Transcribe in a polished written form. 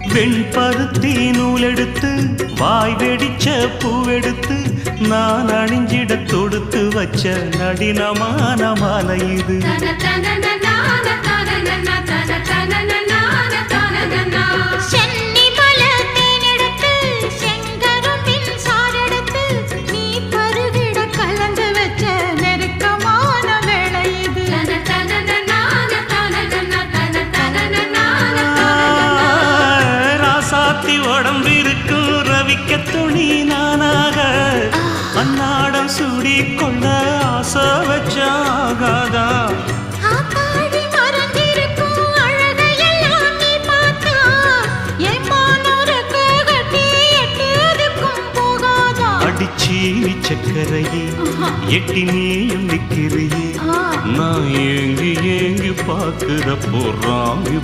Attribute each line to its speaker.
Speaker 1: வெண்பருத்தி நூலெடுத்து வாய் வெடிச்ச பூவெடுத்து நான் அணிஞ்சிட தொடுத்து வச்ச நடினமான மாலை இது. உடம்பிருக்கும் ரவிக்க துணி நானாக அன்னாடம் சூடி கொள்ள ஆசை வச்சாகாதா. அடிச்சீனி சக்கரையே எட்டி நீயும் நிக்கிறியே நான் ஏங்கி ஏங்கி பார்க்கிற போறாங்க.